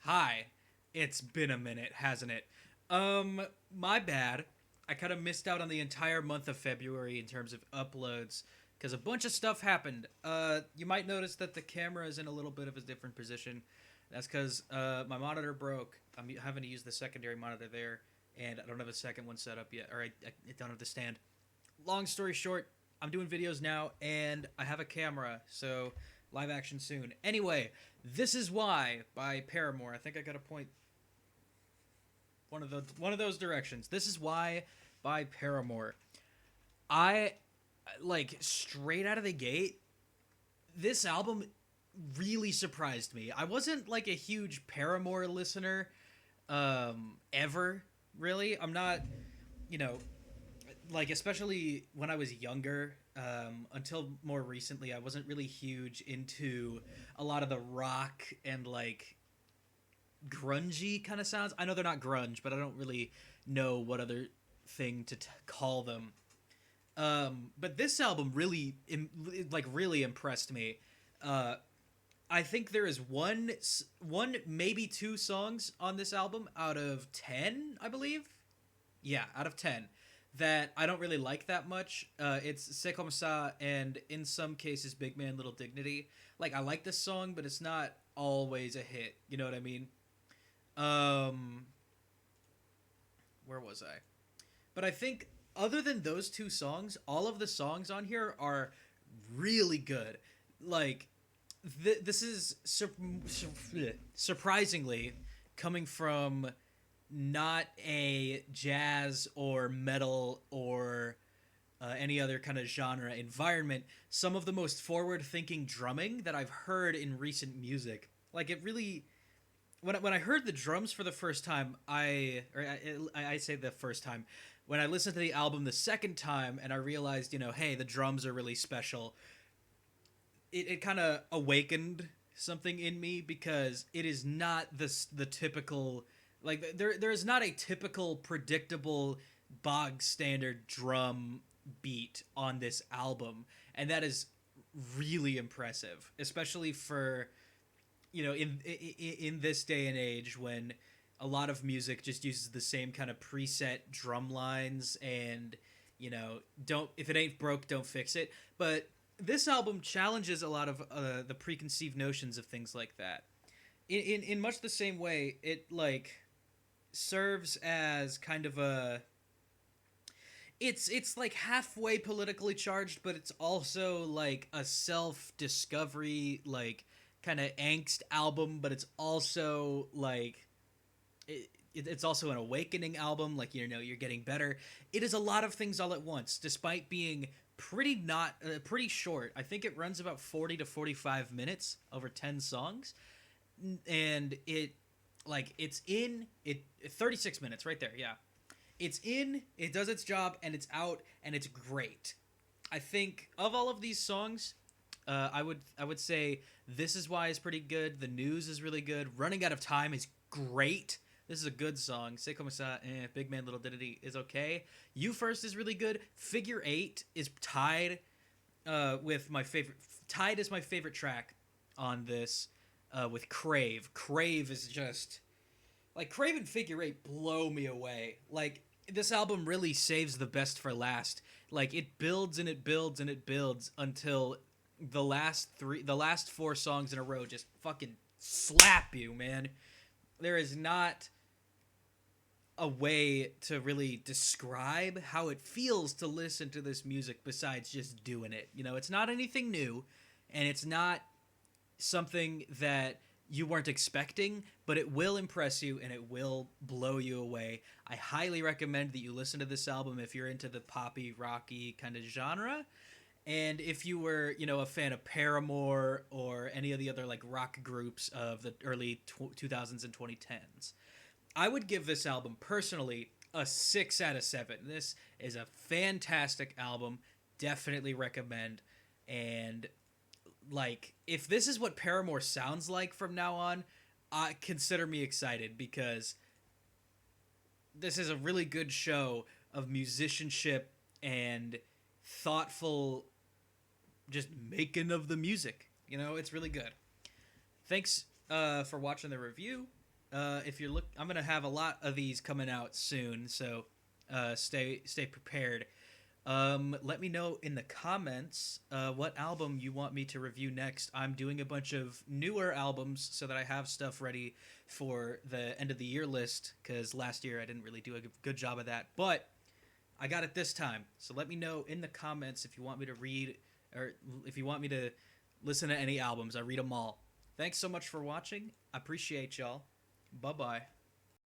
Hi. It's been a minute, hasn't it? My bad. I kind of missed out on the entire month of February in terms of uploads because a bunch of stuff happened. You might notice that the camera is in a little bit of a different position. That's because my monitor broke. I'm having to use the secondary monitor there, and I don't have a second one set up yet, or I don't have the stand. Long story short, I'm doing videos now, and I have a camera, so live action soon. Anyway, This Is Why by Paramore. I think I got to point one of those directions. This Is Why by Paramore. I like straight out of the gate. This album really surprised me. I wasn't like a huge Paramore listener ever, really. I'm not, you know, like especially when I was younger, until more recently, I wasn't really huge into a lot of the rock and like grungy kind of sounds. I know they're not grunge, but I don't really know what other thing to call them. But this album really, really impressed me. Uh, I think there is one, maybe two songs on this album out of 10, I believe. Yeah, out of 10 that I don't really like that much. It's C'est Comme Ça and in some cases Big Man Little Dignity. Like I like this song, but it's not always a hit. You know what I mean? Um, where was I? But I think other than those two songs, all of the songs on here are really good. Like this is surprisingly coming from not a jazz or metal or any other kind of genre environment, some of the most forward-thinking drumming that I've heard in recent music. Like it really, when I heard the drums for the first time, I say the first time, when I listened to the album the second time and I realized, hey, the drums are really special. It kind of awakened something in me because it is not the typical, like there is not a typical predictable bog standard drum beat on this album, and that is really impressive, especially for in this day and age when a lot of music just uses the same kind of preset drum lines and don't, if it ain't broke, don't fix it. But this album challenges a lot of the preconceived notions of things like that. In much the same way, it like serves as kind of a, it's like halfway politically charged, but it's also like a self-discovery, like kind of angst album, but it's also like it's also an awakening album, like you're getting better. It is a lot of things all at once, despite being pretty short. I think it runs about 40 to 45 minutes over 10 songs, and it's in it 36 minutes right there. Yeah, it's in, it does its job, and it's out, and it's great. I think of all of these songs, I would say This Is Why is pretty good. The News is really good. Running Out of Time is great. This is a good song. C'est Comme Ça, Big Man Little Dignity is okay. You First is really good. Figure Eight is tied with my favorite. Tied is my favorite track on this, with Crave. Crave is just like, Crave and Figure Eight blow me away. Like this album really saves the best for last. Like it builds and it builds and it builds until the last four songs in a row just fucking slap you, man. There is not a way to really describe how it feels to listen to this music besides just doing it. It's not anything new, and it's not something that you weren't expecting, but it will impress you and it will blow you away. I highly recommend that you listen to this album if you're into the poppy, rocky kind of genre. And if you were, a fan of Paramore or any of the other like rock groups of the early 2000s and 2010s, I would give this album personally a 6 out of 7. This is a fantastic album. Definitely recommend. And like, if this is what Paramore sounds like from now on, consider me excited, because this is a really good show of musicianship and thoughtful just making of the music. It's really good. thanks for watching the review. If you're I'm gonna have a lot of these coming out soon, so stay prepared. Let me know in the comments what album you want me to review next. I'm doing a bunch of newer albums so that I have stuff ready for the end of the year list, because last year I didn't really do a good job of that, but I got it this time. So let me know in the comments if you want me to read, or if you want me to listen to any albums. I read them all. Thanks so much for watching. I appreciate y'all. Bye bye.